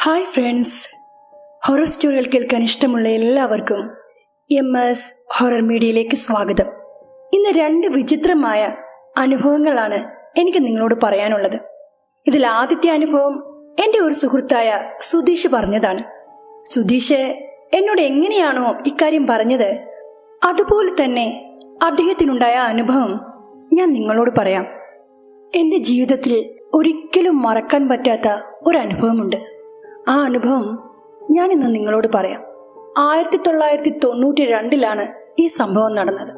Hi friends, horror സ്റ്റോറികൾ കേൾക്കാൻ ഇഷ്ടമുള്ള എല്ലാവർക്കും MS ഹൊറർ മീഡിയയിലേക്ക് സ്വാഗതം. ഇന്ന് 2 വിചിത്രമായ അനുഭവങ്ങളാണ് എനിക്ക് നിങ്ങളോട് പറയാനുള്ളത്. ഇതിൽ ആദ്യത്തെ അനുഭവം എൻ്റെ ഒരു സുഹൃത്തായ സുധീഷ് പറഞ്ഞതാണ്. സുധീഷ് എന്നോട് എങ്ങനെയാണോ ഇക്കാര്യം പറഞ്ഞത് അതുപോലെ തന്നെ അദ്ദേഹത്തിനുണ്ടായ അനുഭവം ഞാൻ നിങ്ങളോട് പറയാം. എൻ്റെ ജീവിതത്തിൽ ഒരിക്കലും മറക്കാൻ പറ്റാത്ത ഒരു അനുഭവമുണ്ട്. ആ അനുഭവം ഞാനിന്ന് നിങ്ങളോട് പറയാം. 1992 ഈ സംഭവം നടന്നത്.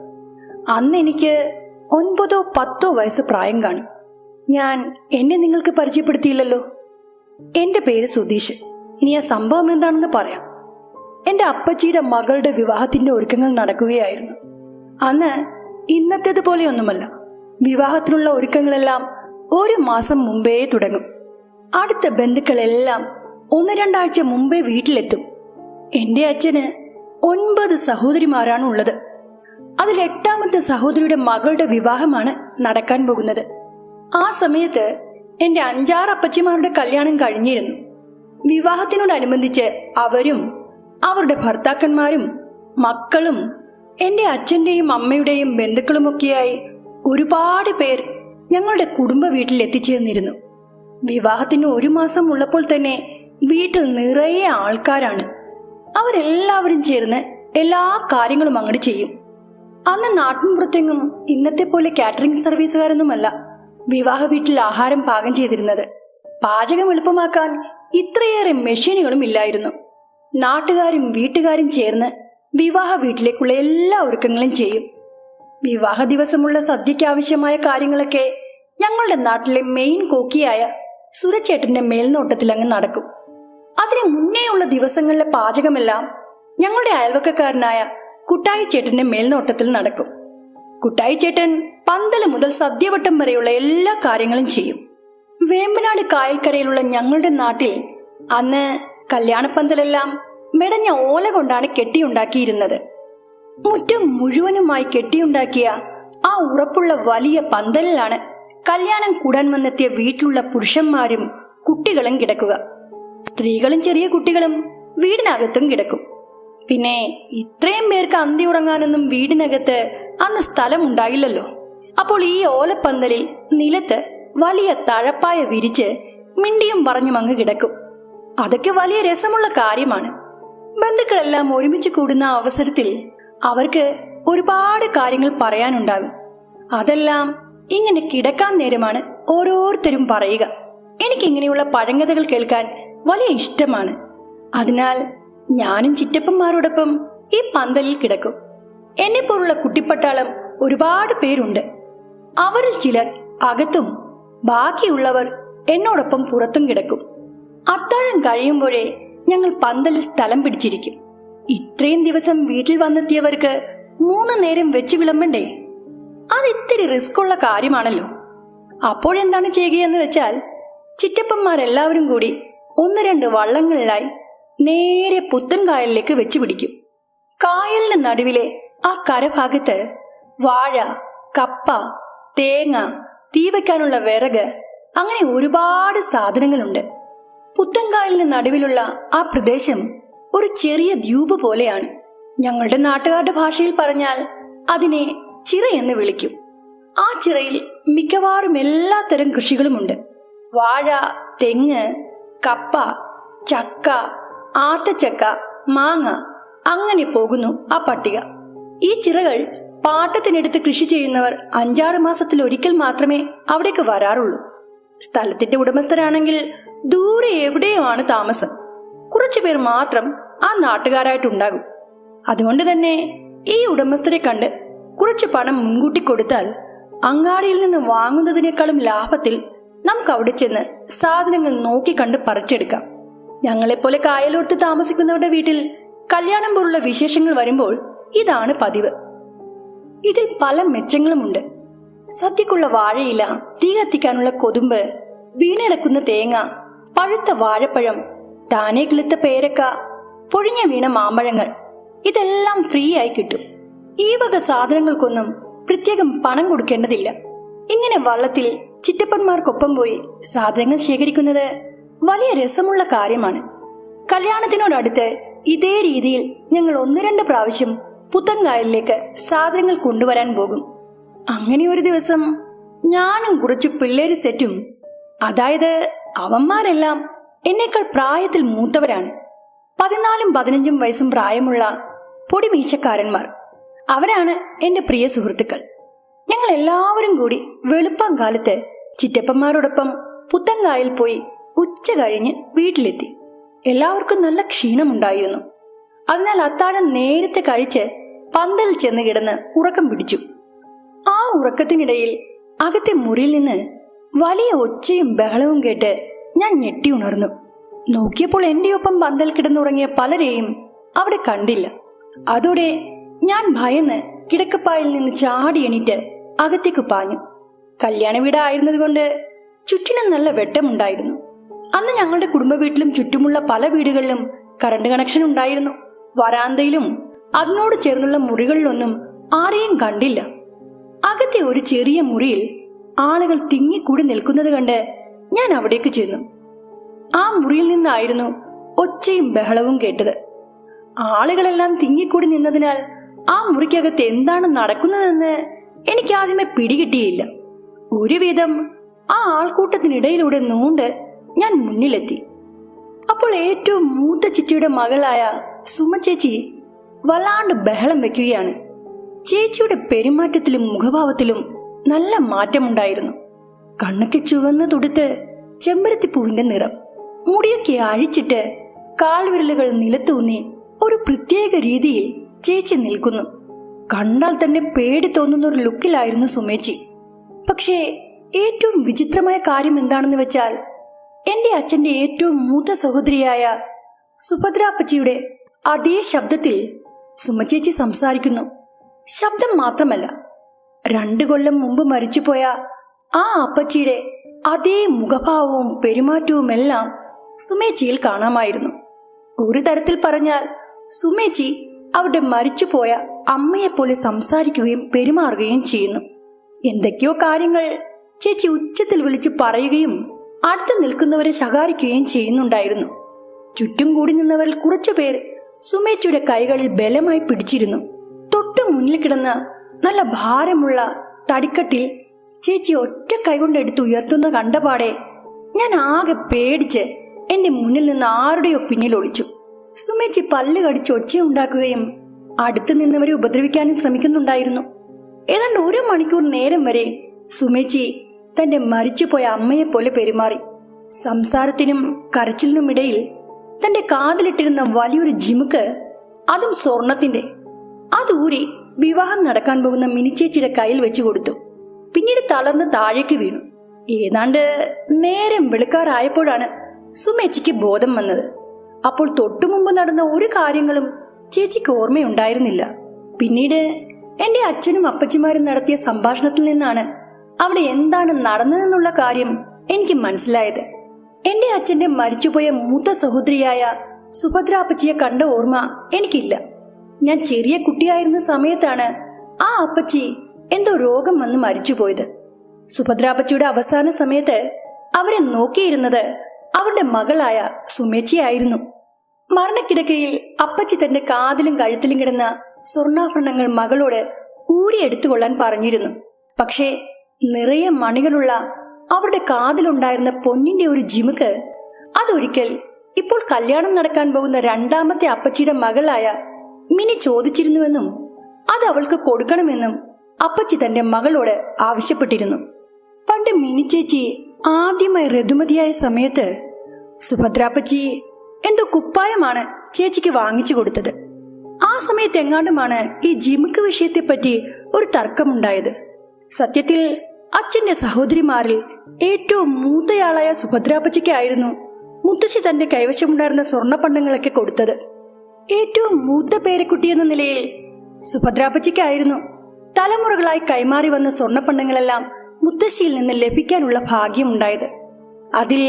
അന്ന് എനിക്ക് 9-10 വയസ്സ് പ്രായം കാണും. ഞാൻ എന്നെ നിങ്ങൾക്ക് പരിചയപ്പെടുത്തിയില്ലല്ലോ. എൻ്റെ പേര് സുധീഷ്. ഇനി ആ സംഭവം എന്താണെന്ന് പറയാം. എൻ്റെ അപ്പച്ചിയുടെ മകളുടെ വിവാഹത്തിന്റെ ഒരുക്കങ്ങൾ നടക്കുകയായിരുന്നു. അന്ന് ഇന്നത്തേതുപോലെയൊന്നുമല്ല. വിവാഹത്തിനുള്ള ഒരുക്കങ്ങളെല്ലാം 1 മാസം മുമ്പേ തുടങ്ങും. അടുത്ത ബന്ധുക്കളെല്ലാം 1-2 ആഴ്ച മുമ്പേ വീട്ടിലെത്തും. എൻ്റെ അച്ഛന് 9 സഹോദരിമാരാണ് ഉള്ളത്. അതിൽ 8ാമത്തെ സഹോദരിയുടെ മകളുടെ വിവാഹമാണ് നടക്കാൻ പോകുന്നത്. ആ സമയത്ത് എൻ്റെ 5-6 അപ്പച്ചിമാരുടെ കല്യാണം കഴിഞ്ഞിരുന്നു. വിവാഹത്തിനോടനുബന്ധിച്ച് അവരും അവരുടെ ഭർത്താക്കന്മാരും മക്കളും എൻ്റെ അച്ഛൻ്റെയും അമ്മയുടെയും ബന്ധുക്കളുമൊക്കെയായി ഒരുപാട് പേർ ഞങ്ങളുടെ കുടുംബ വീട്ടിൽ എത്തിച്ചേർന്നിരുന്നു. വിവാഹത്തിന് 1 മാസം ഉള്ളപ്പോൾ തന്നെ വീട്ടിൽ നിറയെ ആൾക്കാരാണ്. അവരെല്ലാവരും ചേർന്ന് എല്ലാ കാര്യങ്ങളും അങ്ങോട്ട് ചെയ്യും. അന്ന് നാട്ടിൻപുറത്തെങ്ങും ഇന്നത്തെ പോലെ കാറ്ററിംഗ് സർവീസുകാരൊന്നുമല്ല വിവാഹ വീട്ടിൽ ആഹാരം പാകം ചെയ്തിരുന്നത്. പാചകം എളുപ്പമാക്കാൻ ഇത്രയേറെ മെഷീനുകളും ഇല്ലായിരുന്നു. നാട്ടുകാരും വീട്ടുകാരും ചേർന്ന് വിവാഹ വീട്ടിലേക്കുള്ള എല്ലാ ഒരുക്കങ്ങളും ചെയ്യും. വിവാഹ ദിവസമുള്ള സദ്യയ്ക്ക് ആവശ്യമായ കാര്യങ്ങളൊക്കെ ഞങ്ങളുടെ നാട്ടിലെ മെയിൻ കോക്കിയായ സുരച്ചേട്ടന്റെ മേൽനോട്ടത്തിൽ അങ്ങ് നടക്കും. അതിന് മുന്നേയുള്ള ദിവസങ്ങളിലെ പാചകമെല്ലാം ഞങ്ങളുടെ അയൽവക്കക്കാരനായ കുട്ടായി ചേട്ടന്റെ മേൽനോട്ടത്തിൽ നടക്കും. കുട്ടായി ചേട്ടൻ പന്തല് മുതൽ സദ്യവട്ടം വരെയുള്ള എല്ലാ കാര്യങ്ങളും ചെയ്യും. വേമ്പനാട് കായൽക്കരയിലുള്ള ഞങ്ങളുടെ നാട്ടിൽ അന്ന് കല്യാണപ്പന്തലെല്ലാം മെടഞ്ഞ ഓല കൊണ്ടാണ് കെട്ടിയുണ്ടാക്കിയിരുന്നത്. മുറ്റം മുഴുവനുമായി കെട്ടിയുണ്ടാക്കിയ ആ ഉറപ്പുള്ള വലിയ പന്തലിലാണ് കല്യാണം കൂടാൻ വന്നെത്തിയ വീട്ടിലുള്ള പുരുഷന്മാരും കുട്ടികളും കിടക്കുക. സ്ത്രീകളും ചെറിയ കുട്ടികളും വീടിനകത്തും കിടക്കും. പിന്നെ ഇത്രയും പേർക്ക് അന്തി ഉറങ്ങാനൊന്നും വീടിനകത്ത് അന്ന് സ്ഥലം ഉണ്ടായില്ലല്ലോ. അപ്പോൾ ഈ ഓലപ്പന്തലിൽ നിലത്ത് വലിയ തഴപ്പായ വിരിച്ച് മിണ്ടിയും പറഞ്ഞും അങ്ങ് കിടക്കും. അതൊക്കെ വലിയ രസമുള്ള കാര്യമാണ്. ബന്ധുക്കളെല്ലാം ഒരുമിച്ച് കൂടുന്ന അവസരത്തിൽ അവർക്ക് ഒരുപാട് കാര്യങ്ങൾ പറയാനുണ്ടാകും. അതെല്ലാം ഇങ്ങനെ കിടക്കാൻ നേരമാണ് ഓരോരുത്തരും പറയുക. എനിക്കിങ്ങനെയുള്ള പഴങ്കഥകൾ കേൾക്കാൻ വലിയ ഇഷ്ടമാണ്. അതിനാൽ ഞാനും ചിറ്റപ്പന്മാരോടൊപ്പം ഈ പന്തലിൽ കിടക്കും. എന്നെപ്പോലുള്ള കുട്ടിപ്പട്ടാളം ഒരുപാട് പേരുണ്ട്. അവരിൽ ചിലർ അകത്തും ബാക്കിയുള്ളവർ എന്നോടൊപ്പം പുറത്തും കിടക്കും. അത്താഴം കഴിയുമ്പോഴേ ഞങ്ങൾ പന്തലിൽ സ്ഥലം പിടിച്ചിരിക്കും. ഇത്രയും ദിവസം വീട്ടിൽ വന്നെത്തിയവർക്ക് 3 നേരം വെച്ച് വിളമ്പണ്ടേ? അത് ഇത്തിരി റിസ്ക് ഉള്ള കാര്യമാണല്ലോ. അപ്പോഴെന്താണ് ചെയ്യുകയെന്ന് വെച്ചാൽ, ചിറ്റപ്പന്മാരെല്ലാവരും കൂടി 1-2 വള്ളങ്ങളിലായി നേരെ പുത്തൻ കായലിലേക്ക് വെച്ച് പിടിക്കും. കായലിന് നടുവിലെ ആ കരഭാഗത്ത് വാഴ, കപ്പ, തേങ്ങ, തീ വയ്ക്കാനുള്ള വിറക്, അങ്ങനെ ഒരുപാട് സാധനങ്ങളുണ്ട്. പുത്തൻകായലിന് നടുവിലുള്ള ആ പ്രദേശം ഒരു ചെറിയ ദ്വീപ് പോലെയാണ്. ഞങ്ങളുടെ നാട്ടുകാരുടെ ഭാഷയിൽ പറഞ്ഞാൽ അതിനെ ചിറ എന്ന് വിളിക്കും. ആ ചിറയിൽ മിക്കവാറും എല്ലാത്തരം കൃഷികളുമുണ്ട്. വാഴ, തെങ്ങ്, കപ്പ, ചക്ക, ആത്തച്ചക്ക, മാങ്ങ, അങ്ങനെ പോകുന്നു ആ പട്ടിക. ഈ ചിറകൾ പാട്ടത്തിനെടുത്ത് കൃഷി ചെയ്യുന്നവർ 5-6 മാസത്തിൽ ഒരിക്കൽ മാത്രമേ അവിടേക്ക് വരാറുള്ളൂ. സ്ഥലത്തിന്റെ ഉടമസ്ഥരാണെങ്കിൽ ദൂരെ എവിടെയോ ആണ് താമസം. കുറച്ചു പേർ മാത്രം ആ നാട്ടുകാരായിട്ടുണ്ടാകും. അതുകൊണ്ട് തന്നെ ഈ ഉടമസ്ഥരെ കണ്ട് കുറച്ച് പണം മുൻകൂട്ടി കൊടുത്താൽ അങ്ങാടിയിൽ നിന്ന് വാങ്ങുന്നതിനേക്കാളും ലാഭത്തിൽ നമുക്ക് അവിടെ ചെന്ന് സാധനങ്ങൾ നോക്കി കണ്ട് പറിച്ചെടുക്കാം. ഞങ്ങളെപ്പോലെ കായലോർത്ത് താമസിക്കുന്നവരുടെ വീട്ടിൽ കല്യാണം പോലുള്ള വിശേഷങ്ങൾ വരുമ്പോൾ ഇതാണ് പതിവ്. ഇതിൽ പല മെച്ചങ്ങളുമുണ്ട്. സദ്യക്കുള്ള വാഴയില, തീ കത്തിക്കാനുള്ള കൊതുമ്പ്, വീണടക്കുന്ന തേങ്ങ, പഴുത്ത വാഴപ്പഴം, താനെ കിളുത്ത പേരക്ക, പൊഴിഞ്ഞ വീണ മാമ്പഴങ്ങൾ, ഇതെല്ലാം ഫ്രീ ആയി കിട്ടും. ഈ വക സാധനങ്ങൾക്കൊന്നും പ്രത്യേകം പണം കൊടുക്കേണ്ടതില്ല. ഇങ്ങനെ വള്ളത്തിൽ ചിറ്റപ്പന്മാർക്കൊപ്പം പോയി സാധനങ്ങൾ ശേഖരിക്കുന്നത് വലിയ രസമുള്ള കാര്യമാണ്. കല്യാണത്തിനോടടുത്ത് ഇതേ രീതിയിൽ ഞങ്ങൾ 1-2 പ്രാവശ്യം പുത്തൻകായലിലേക്ക് സാധനങ്ങൾ കൊണ്ടുവരാൻ പോകും. അങ്ങനെ ഒരു ദിവസം ഞാനും കുറച്ച് പിള്ളേര് സെറ്റും, അതായത് അവന്മാരെല്ലാം എന്നേക്കാൾ പ്രായത്തിൽ മൂത്തവരാണ്, 14-15 വയസ്സും പ്രായമുള്ള പൊടിമീശക്കാരന്മാർ. അവരാണ് എന്റെ പ്രിയ സുഹൃത്തുക്കൾ. ഞങ്ങൾ എല്ലാവരും കൂടി വെളുപ്പാങ്കാലത്ത് ചിറ്റപ്പന്മാരോടൊപ്പം പുത്തൻകായൽ പോയി ഉച്ച കഴിഞ്ഞ് വീട്ടിലെത്തി. എല്ലാവർക്കും നല്ല ക്ഷീണമുണ്ടായിരുന്നു. അതിനാൽ അത്താഴം നേരത്തെ കഴിച്ച് പന്തലിൽ ചെന്ന് കിടന്ന് ഉറക്കം പിടിച്ചു. ആ ഉറക്കത്തിനിടയിൽ അകത്തെ മുറിയിൽ നിന്ന് വലിയ ഒച്ചയും ബഹളവും കേട്ട് ഞാൻ ഞെട്ടി ഉണർന്നു. നോക്കിയപ്പോൾ എന്റെ ഒപ്പം പന്തൽ കിടന്നുറങ്ങിയ പലരെയും അവിടെ കണ്ടില്ല. അതോടെ ഞാൻ ഭയന്ന് കിടക്കപ്പായിൽ നിന്ന് ചാടി എണീറ്റ് അകത്തേക്ക് പാഞ്ഞു. കല്യാണ വീടായിരുന്നതുകൊണ്ട് ചുറ്റിനും നല്ല വെട്ടമുണ്ടായിരുന്നു. അന്ന് ഞങ്ങളുടെ കുടുംബ വീട്ടിലും ചുറ്റുമുള്ള പല വീടുകളിലും കറണ്ട് കണക്ഷൻ ഉണ്ടായിരുന്നു. വരാന്തയിലും അതിനോട് ചേർന്നുള്ള മുറികളിലൊന്നും ആരെയും കണ്ടില്ല. അകത്തെ ഒരു ചെറിയ മുറിയിൽ ആളുകൾ തിങ്ങിക്കൂടി നിൽക്കുന്നത് കണ്ട് ഞാൻ അവിടേക്ക് ചെന്നു. ആ മുറിയിൽ നിന്നായിരുന്നു ഒച്ചയും ബഹളവും കേട്ടത്. ആളുകളെല്ലാം തിങ്ങിക്കൂടി നിന്നതിനാൽ ആ മുറിക്കകത്ത് എന്താണ് നടക്കുന്നതെന്ന് എനിക്ക് ആദ്യമേ പിടികിട്ടിയില്ല. ഒരുവിധം ആ ആൾക്കൂട്ടത്തിനിടയിലൂടെ നൂണ്ട് ഞാൻ മുന്നിലെത്തി. അപ്പോൾ ഏറ്റവും മൂത്ത ചിറ്റിയുടെ മകളായ സുമ ചേച്ചി വല്ലാണ്ട് ബഹളം വെക്കുകയാണ്. ചേച്ചിയുടെ പെരുമാറ്റത്തിലും മുഖഭാവത്തിലും നല്ല മാറ്റമുണ്ടായിരുന്നു. കണ്ണൊക്കെ ചുവന്ന് തുടുത്ത് ചെമ്പരത്തിപ്പൂവിന്റെ നിറം, മുടിയൊക്കെ അഴിച്ചിട്ട് കാൽവിരലുകൾ നിലത്തൂന്നി ഒരു പ്രത്യേക രീതിയിൽ ചേച്ചി നിൽക്കുന്നു. കണ്ടാൽ തന്നെ പേടി തോന്നുന്ന ഒരു ലുക്കിലായിരുന്നു സുമേച്ചി. പക്ഷേ ഏറ്റവും വിചിത്രമായ കാര്യം എന്താണെന്ന് വെച്ചാൽ, എന്റെ അച്ഛന്റെ ഏറ്റവും മൂത്ത സഹോദരിയായ സുഭദ്രാപ്പച്ചിയുടെ അതേ ശബ്ദത്തിൽ സുമചേച്ചി സംസാരിക്കുന്നു. ശബ്ദം മാത്രമല്ല, 2 കൊല്ലം മുമ്പ് മരിച്ചുപോയ ആ അപ്പച്ചിയുടെ അതേ മുഖഭാവവും പെരുമാറ്റവും എല്ലാം സുമേച്ചിയിൽ കാണാമായിരുന്നു. ഒരു തരത്തിൽ പറഞ്ഞാൽ സുമേച്ചി അവരുടെ മരിച്ചുപോയ അമ്മയെപ്പോലെ സംസാരിക്കുകയും പെരുമാറുകയും ചെയ്യുന്നു. എന്തൊക്കെയോ കാര്യങ്ങൾ ചേച്ചി ഉച്ചത്തിൽ വിളിച്ചു പറയുകയും അടുത്ത് നിൽക്കുന്നവരെ ശകാരിക്കുകയും ചെയ്യുന്നുണ്ടായിരുന്നു. ചുറ്റും കൂടി നിന്നവരിൽ കുറച്ചുപേർ സുമേച്ചിയുടെ കൈകളിൽ ബലമായി പിടിച്ചിരുന്നു. തൊട്ടു മുന്നിൽ കിടന്ന നല്ല ഭാരമുള്ള തടിക്കട്ടിൽ ചേച്ചി ഒറ്റ കൈകൊണ്ട് എടുത്ത് ഉയർത്തുന്ന കണ്ടപാടെ ഞാൻ ആകെ പേടിച്ച് എന്റെ മുന്നിൽ നിന്ന് ആരുടെയോ പിന്നിൽ ഒളിച്ചു. സുമേച്ചി പല്ല് കടിച്ച് ഒച്ചയുണ്ടാക്കുകയും അടുത്ത് നിന്നവരെ ഉപദ്രവിക്കാനും ശ്രമിക്കുന്നുണ്ടായിരുന്നു. ഏതാണ്ട് 1 മണിക്കൂർ നേരം വരെ സുമേച്ചി തന്റെ മരിച്ചുപോയ അമ്മയെപ്പോലെ പെരുമാറി. സംസാരത്തിനും കരച്ചിലിനുമിടയിൽ തന്റെ കാതിലിട്ടിരുന്ന വലിയൊരു ജിമുക്ക്, അതും സ്വർണത്തിന്റെ, അതൂരി വിവാഹം നടക്കാൻ പോകുന്ന മിനിച്ചേച്ചിയുടെ കയ്യിൽ വെച്ചു കൊടുത്തു. പിന്നീട് തളർന്ന് താഴേക്ക് വീണു. ഏതാണ്ട് നേരം വെളുക്കാറായപ്പോഴാണ് സുമേച്ചിക്ക് ബോധം വന്നത്. അപ്പോൾ തൊട്ടുമുമ്പ് നടന്ന ഒരു കാര്യങ്ങളും ചേച്ചിക്ക് ഓർമ്മയുണ്ടായിരുന്നില്ല. പിന്നീട് എന്റെ അച്ഛനും അപ്പച്ചിമാരും നടത്തിയ സംഭാഷണത്തിൽ നിന്നാണ് അവിടെ എന്താണ് നടന്നതെന്നുള്ള കാര്യം എനിക്ക് മനസ്സിലായത്. എന്റെ അച്ഛന്റെ മരിച്ചുപോയ മൂത്ത സഹോദരിയായ സുഭദ്രാപ്പച്ചിയെ കണ്ട ഓർമ്മ എനിക്കില്ല. ഞാൻ ചെറിയ കുട്ടിയായിരുന്ന സമയത്താണ് ആ അപ്പച്ചി എന്തോ രോഗം വന്ന് മരിച്ചുപോയത്. സുഭദ്രാപ്പച്ചിയുടെ അവസാന സമയത്ത് അവരെ നോക്കിയിരുന്നത് അവരുടെ മകളായ സുമേച്ചിയായിരുന്നു. മരണക്കിടക്കയിൽ അപ്പച്ചി തന്റെ കാതിലും കഴുത്തിലും കിടന്ന സ്വർണ്ണാഭരണങ്ങൾ മകളോട് ഊരിയെടുത്തുകൊള്ളാൻ പറഞ്ഞിരുന്നു. പക്ഷേ നിറയെ മണികളുള്ള അവരുടെ കാതിലുണ്ടായിരുന്ന പൊന്നിന്റെ ഒരു ജിമുക്ക്, അതൊരിക്കൽ ഇപ്പോൾ കല്യാണം നടക്കാൻ പോകുന്ന 2ാമത്തെ അപ്പച്ചിയുടെ മകളായ മിനി ചോദിച്ചിരുന്നുവെന്നും അത് അവൾക്ക് കൊടുക്കണമെന്നും അപ്പച്ചി തന്റെ മകളോട് ആവശ്യപ്പെട്ടിരുന്നു. പണ്ട് മിനി ചേച്ചി ആദ്യമായി ഋതുമതിയായ സമയത്ത് സുഭദ്രാപ്പച്ചി എന്തോ കുപ്പായമാണ് ചേച്ചിക്ക് വാങ്ങിച്ചു കൊടുത്തത്. ആ സമയത്ത് എങ്ങാണ്ടുമാണ് ഈ ജിമുക്ക് വിഷയത്തെപ്പറ്റി ഒരു തർക്കമുണ്ടായത്. സത്യത്തിൽ അച്ഛന്റെ സഹോദരിമാരിൽ ഏറ്റവും മൂത്തയാളായ സുഭദ്രാപ്പച്ചിക്കായിരുന്നു മുത്തശ്ശി തന്റെ കൈവശമുണ്ടായിരുന്ന സ്വർണ്ണപ്പണ്ടങ്ങളൊക്കെ കൊടുത്തത്. ഏറ്റവും മൂത്ത പേരക്കുട്ടിയെന്ന നിലയിൽ സുഭദ്രാപ്പച്ചിക്കായിരുന്നു തലമുറകളായി കൈമാറി വന്ന സ്വർണ്ണപ്പണ്ടങ്ങളെല്ലാം മുത്തശ്ശിയിൽ നിന്ന് ലഭിക്കാനുള്ള ഭാഗ്യമുണ്ടായത്. അതിൽ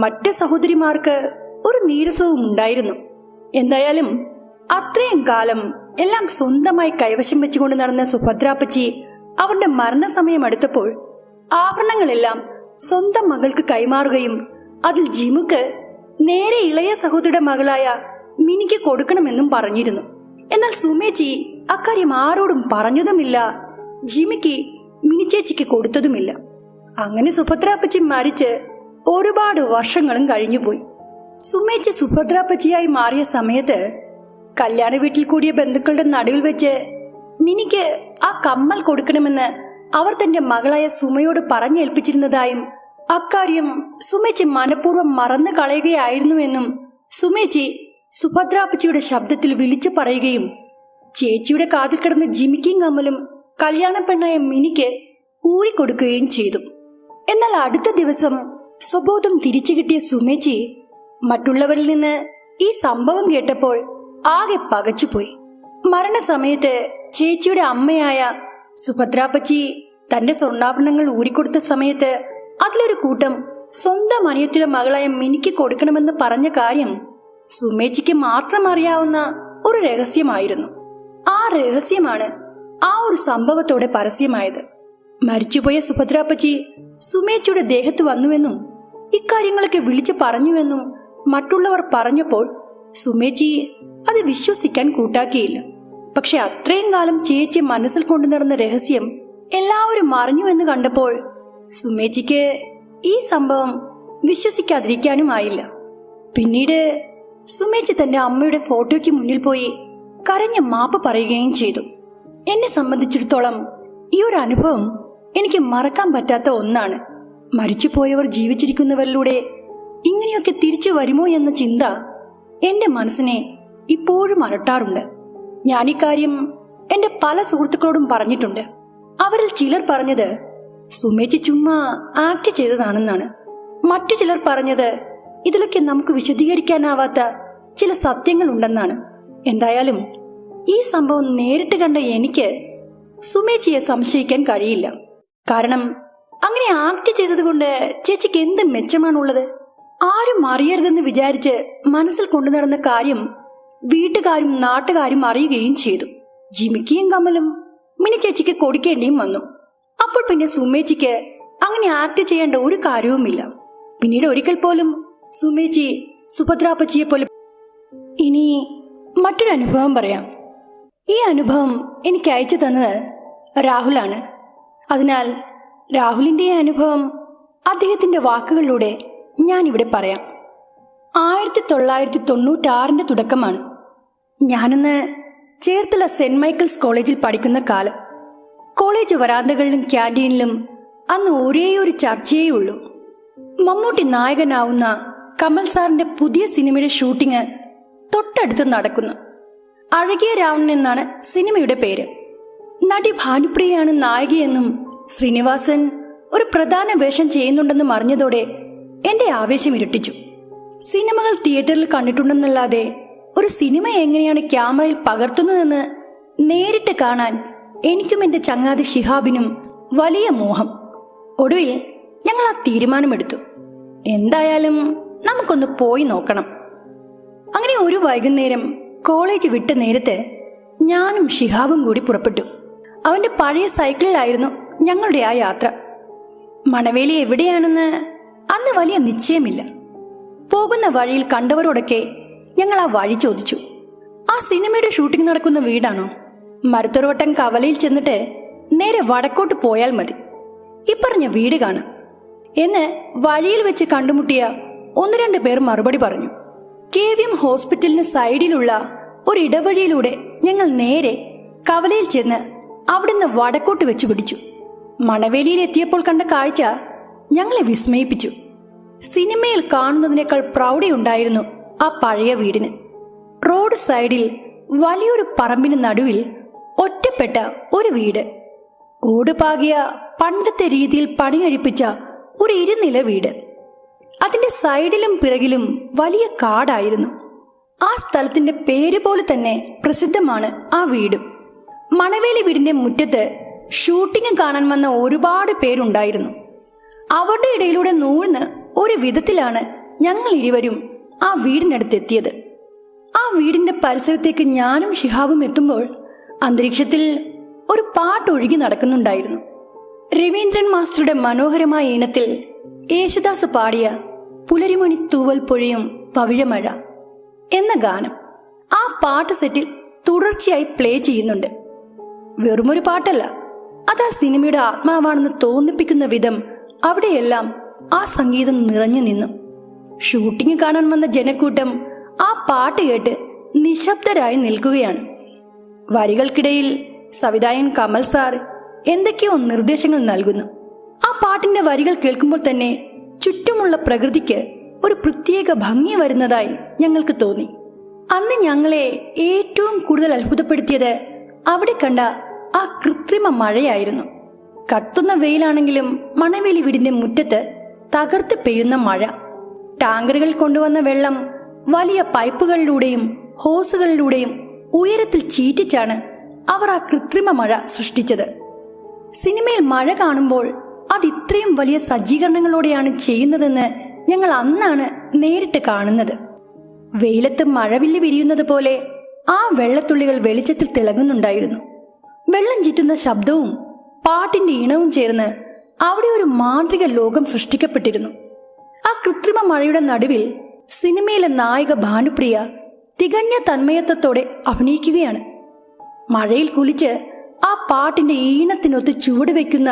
മറ്റ് സഹോദരിമാർക്ക് ഒരു നീരസവും ഉണ്ടായിരുന്നു. എന്തായാലും അത്രയും കാലം എല്ലാം സ്വന്തമായി കൈവശം വെച്ചുകൊണ്ട് നടന്ന സുഭദ്രാപ്പച്ചി അവരുടെ മരണസമയം അടുത്തപ്പോൾ ആഭരണങ്ങളെല്ലാം സ്വന്തം മകൾക്ക് കൈമാറുകയും അതിൽ ജിമുക്ക് നേരെ ഇളയ സഹോദരിയുടെ മകളായ മിനിക്ക് കൊടുക്കണമെന്നും പറഞ്ഞിരുന്നു. എന്നാൽ സുമേച്ചി അക്കാര്യം ആരോടും പറഞ്ഞതുമില്ല. ജിമിക്ക് മിനി ചേച്ചിക്ക് കൊടുത്തതുമില്ല. അങ്ങനെ സുഭദ്രാപ്പച്ചി മരിച്ച് ഒരുപാട് വർഷങ്ങളും കഴിഞ്ഞുപോയി. സുമേച്ചി സുഭദ്രാപ്പച്ചിയായി മാറിയ സമയത്ത് കല്യാണ വീട്ടിൽ കൂടിയ ബന്ധുക്കളുടെ നടുവിൽ വെച്ച് മിനിക്ക് ആ കമ്മൽ കൊടുക്കണമെന്ന് അവർ തന്റെ മകളായ സുമയോട് പറഞ്ഞേൽപ്പിച്ചിരുന്നതായും അക്കാര്യം സുമേച്ചി മനഃപൂർവ്വം മറന്നു കളയുകയായിരുന്നുവെന്നും സുമേച്ചി സുഭദ്രാപ്പച്ചിയുടെ ശബ്ദത്തിൽ വിളിച്ചു പറയുകയും ചേച്ചിയുടെ കാതിൽ കിടന്ന ജിമിക്കും കമ്മലും കല്യാണ പെണ്ണായ മിനിക്ക് ഊരിക്കൊടുക്കുകയും ചെയ്തു. എന്നാൽ അടുത്ത ദിവസം സ്വബോധം തിരിച്ചു കിട്ടിയ സുമേച്ചി മറ്റുള്ളവരിൽ നിന്ന് ഈ സംഭവം കേട്ടപ്പോൾ ആകെ പകച്ചുപോയി. മരണസമയത്ത് ചേച്ചിയുടെ അമ്മയായ സുഭദ്രാപ്പച്ചി തന്റെ സ്വർണ്ണാഭരണങ്ങൾ ഊരിക്കൊടുത്ത സമയത്ത് അതിലൊരു കൂട്ടം സ്വന്തം അനിയത്തിയുടെ മകളായ മിനിക്ക് കൊടുക്കണമെന്ന് പറഞ്ഞ കാര്യം സുമേച്ചിക്ക് മാത്രം അറിയാവുന്ന ഒരു രഹസ്യമായിരുന്നു. ആ രഹസ്യമാണ് ആ ഒരു സംഭവത്തോടെ പരസ്യമായത്. മരിച്ചുപോയ സുഭദ്രാപ്പച്ചി സുമേച്ചിയുടെ ദേഹത്ത് വന്നുവെന്നും ഇക്കാര്യങ്ങളൊക്കെ വിളിച്ചു പറഞ്ഞുവെന്നും മറ്റുള്ളവർ പറഞ്ഞപ്പോൾ സുമേച്ചി അത് വിശ്വസിക്കാൻ കൂട്ടാക്കിയില്ല. പക്ഷെ അത്രയും കാലം ചേച്ചി മനസ്സിൽ കൊണ്ടു നടന്ന രഹസ്യം എല്ലാവരും അറിഞ്ഞുവെന്ന് കണ്ടപ്പോൾ സുമേച്ചിക്ക് ഈ സംഭവം വിശ്വസിക്കാതിരിക്കാനുമായില്ല. പിന്നീട് സുമേച്ചി തന്റെ അമ്മയുടെ ഫോട്ടോയ്ക്ക് മുന്നിൽ പോയി കരഞ്ഞ് മാപ്പ് പറയുകയും ചെയ്തു. എന്നെ സംബന്ധിച്ചിടത്തോളം ഈ ഒരു അനുഭവം എനിക്ക് മറക്കാൻ പറ്റാത്ത ഒന്നാണ്. മരിച്ചുപോയവർ ജീവിച്ചിരിക്കുന്നവരിലൂടെ ഇങ്ങനെയൊക്കെ തിരിച്ചു വരുമോ എന്ന ചിന്ത എന്റെ മനസ്സിനെ ഇപ്പോഴും അലട്ടാറുണ്ട്. ഞാനിക്കാര്യം എന്റെ പല സുഹൃത്തുക്കളോടും പറഞ്ഞിട്ടുണ്ട്. അവരിൽ ചിലർ പറഞ്ഞത് സുമേച്ചി ചുമ്മാ ആക്ട് ചെയ്തതാണെന്നാണ്. മറ്റു ചിലർ പറഞ്ഞത് ഇതിലൊക്കെ നമുക്ക് വിശദീകരിക്കാനാവാത്ത ചില സത്യങ്ങൾ ഉണ്ടെന്നാണ്. എന്തായാലും ഈ സംഭവം നേരിട്ട് കണ്ട എനിക്ക് സുമേച്ചിയെ സംശയിക്കാൻ കഴിയില്ല. കാരണം അങ്ങനെ ആക്ട് ചെയ്തതുകൊണ്ട് ചേച്ചിക്ക് എന്ത് മെച്ചമാണുള്ളത്? ആരും അറിയരുതെന്ന് വിചാരിച്ച് മനസ്സിൽ കൊണ്ടു നടന്ന കാര്യം വീട്ടുകാരും നാട്ടുകാരും അറിയുകയും ചെയ്തു. ജിമിക്കിയും കമ്മലും മിനി ചേച്ചിക്ക് കൊടുക്കേണ്ടിയും വന്നു. അപ്പോൾ പിന്നെ സുമേച്ചിക്ക് അങ്ങനെ ആക്ട് ചെയ്യേണ്ട ഒരു കാര്യവുമില്ല. പിന്നീട് ഒരിക്കൽ പോലും സുമേച്ചി സുഭദ്രാപ്പച്ചിയെ പോലെ. ഇനി മറ്റൊരു അനുഭവം പറയാം. ഈ അനുഭവം എനിക്ക് അയച്ചു തന്നത് രാഹുലാണ്. അതിനാൽ രാഹുലിന്റെ ഈ അനുഭവം അദ്ദേഹത്തിന്റെ വാക്കുകളിലൂടെ ഞാൻ ഇവിടെ പറയാം. 1996 തുടക്കമാണ്. ഞാനന്ന് ചേർത്തല സെന്റ് മൈക്കിൾസ് കോളേജിൽ പഠിക്കുന്ന കാലം. കോളേജ് വരാന്തകളിലും ക്യാൻറ്റീനിലും അന്ന് ഒരേയൊരു ചർച്ചയേ ഉള്ളൂ. മമ്മൂട്ടി നായകനാവുന്ന കമൽ സാറിന്റെ പുതിയ സിനിമയുടെ ഷൂട്ടിംഗ് തൊട്ടടുത്ത് നടക്കുന്നു. അഴകിയ രാവണൻ എന്നാണ് സിനിമയുടെ പേര്. നടി ഭാനുപ്രിയയാണ് നായികയെന്നും ശ്രീനിവാസൻ ഒരു പ്രധാന വേഷം ചെയ്യുന്നുണ്ടെന്നും അറിഞ്ഞതോടെ എന്റെ ആവേശം ഇരട്ടിച്ചു. സിനിമകൾ തിയേറ്ററിൽ കണ്ടിട്ടുണ്ടെന്നല്ലാതെ ഒരു സിനിമ എങ്ങനെയാണ് ക്യാമറയിൽ പകർത്തുന്നതെന്ന് നേരിട്ട് കാണാൻ എനിക്കും എന്റെ ചങ്ങാതി ഷിഹാബിനും വലിയ മോഹം. ഒടുവിൽ ഞങ്ങൾ ആ തീരുമാനമെടുത്തു. എന്തായാലും നമുക്കൊന്ന് പോയി നോക്കണം. അങ്ങനെ ഒരു വൈകുന്നേരം കോളേജ് വിട്ട നേരത്ത് ഞാനും ഷിഹാബും കൂടി പുറപ്പെട്ടു. അവന്റെ പഴയ സൈക്കിളിലായിരുന്നു ഞങ്ങളുടെ ആ യാത്ര. മണവേലി എവിടെയാണെന്ന് അന്ന് വലിയ നിശ്ചയമില്ല. പോകുന്ന വഴിയിൽ കണ്ടവരോടൊക്കെ ഞങ്ങൾ ആ വഴി ചോദിച്ചു. ആ സിനിമയുടെ ഷൂട്ടിംഗ് നടക്കുന്ന വീടാണോ? മരുത്തറോട്ടം കവലയിൽ ചെന്നിട്ട് നേരെ വടക്കോട്ട് പോയാൽ മതി, ഇപ്പറഞ്ഞ വീട് കാണാം എന്ന് വഴിയിൽ വെച്ച് കണ്ടുമുട്ടിയ 1-2 പേർ മറുപടി പറഞ്ഞു. KVM ഹോസ്പിറ്റലിന് സൈഡിലുള്ള ഒരു ഇടവഴിയിലൂടെ ഞങ്ങൾ നേരെ കവലയിൽ ചെന്ന് അവിടുന്ന് വടക്കോട്ട് വെച്ചു പിടിച്ചു. മണവേലിയിൽ എത്തിയപ്പോൾ കണ്ട കാഴ്ച ഞങ്ങളെ വിസ്മയിപ്പിച്ചു. സിനിമയിൽ കാണുന്നതിനേക്കാൾ പ്രൗഢിയുണ്ടായിരുന്നു ആ പഴയ വീടിന്. റോഡ് സൈഡിൽ വലിയൊരു പറമ്പിന് നടുവിൽ ഒറ്റപ്പെട്ട ഒരു വീട്. ഓടുപാകിയ പണ്ടത്തെ രീതിയിൽ പണികഴിപ്പിച്ച ഒരു 2 നില വീട്. അതിന്റെ സൈഡിലും പിറകിലും വലിയ കാടായിരുന്നു. ആ സ്ഥലത്തിന്റെ പേര് പോലെ തന്നെ പ്രസിദ്ധമാണ് ആ വീട്. മണവേലി വീടിന്റെ മുറ്റത്ത് ഷൂട്ടിംഗ് കാണാൻ വന്ന ഒരുപാട് പേരുണ്ടായിരുന്നു. അവരുടെ ഇടയിലൂടെ നൂഴ്ന്ന് ഒരു വിധത്തിലാണ് ഞങ്ങൾ ഇരുവരും ആ വീടിനടുത്തെത്തിയത്. ആ വീടിന്റെ പരിസരത്തേക്ക് ഞാനും ഷിഹാബും എത്തുമ്പോൾ അന്തരീക്ഷത്തിൽ ഒരു പാട്ടൊഴുകി നടക്കുന്നുണ്ടായിരുന്നു. രവീന്ദ്രൻ മാസ്റ്ററുടെ മനോഹരമായ ഈണത്തിൽ യേശുദാസ് പാടിയ പുലരിമണി തൂവൽ പൊഴിയും പവിഴമഴ എന്ന ഗാനം ആ പാട്ട് സെറ്റിൽ തുടർച്ചയായി പ്ലേ ചെയ്യുന്നുണ്ട്. വെറുമൊരു പാട്ടല്ല, അത് ആ സിനിമയുടെ ആത്മാവാണെന്ന് തോന്നിപ്പിക്കുന്ന വിധം അവിടെയെല്ലാം ആ സംഗീതം നിറഞ്ഞു നിന്നു. ഷൂട്ടിംഗ് കാണാൻ വന്ന ജനക്കൂട്ടം ആ പാട്ട് കേട്ട് നിശബ്ദരായി നിൽക്കുകയാണ്. വരികൾക്കിടയിൽ സംവിധായകൻ കമൽ സാർ എന്തൊക്കെയോ നിർദ്ദേശങ്ങൾ നൽകുന്നു. ആ പാട്ടിന്റെ വരികൾ കേൾക്കുമ്പോൾ തന്നെ ചുറ്റുമുള്ള പ്രകൃതിക്ക് ഒരു പ്രത്യേക ഭംഗി വരുന്നതായി ഞങ്ങൾക്ക് തോന്നി. അന്ന് ഞങ്ങളെ ഏറ്റവും കൂടുതൽ അത്ഭുതപ്പെടുത്തിയത് അവിടെ കണ്ട ആ കൃത്രിമ മഴയായിരുന്നു. കത്തുന്ന വെയിലാണെങ്കിലും മണവേലി വീടിന്റെ മുറ്റത്ത് തകർത്ത് പെയ്യുന്ന മഴ. ടാങ്കറുകൾ കൊണ്ടുവന്ന വെള്ളം വലിയ പൈപ്പുകളിലൂടെയും ഹോസുകളിലൂടെയും ഉയരത്തിൽ ചീറ്റിച്ചാണ് അവർ ആ കൃത്രിമ മഴ സൃഷ്ടിച്ചത്. സിനിമയിൽ മഴ കാണുമ്പോൾ അത് ഇത്രയും വലിയ സജ്ജീകരണങ്ങളോടെയാണ് ചെയ്യുന്നതെന്ന് ഞങ്ങൾ അന്നാണ് നേരിട്ട് കാണുന്നത്. വെയിലത്ത് മഴവില്ല് വിരിയുന്നത് പോലെ ആ വെള്ളത്തുള്ളികൾ വെളിച്ചത്തിൽ തിളങ്ങുന്നുണ്ടായിരുന്നു. വെള്ളം ചുറ്റുന്ന ശബ്ദവും പാട്ടിന്റെ ഇണവും ചേർന്ന് അവിടെ ഒരു മാന്ത്രിക ലോകം സൃഷ്ടിക്കപ്പെട്ടിരുന്നു. ആ കൃത്രിമ മഴയുടെ നടുവിൽ സിനിമയിലെ നായിക ഭാനുപ്രിയ തികഞ്ഞ തന്മയത്വത്തോടെ അഭിനയിക്കുകയാണ്. മഴയിൽ കുളിച്ച് ആ പാട്ടിന്റെ ഈണത്തിനൊത്ത് ചുവടുവെക്കുന്ന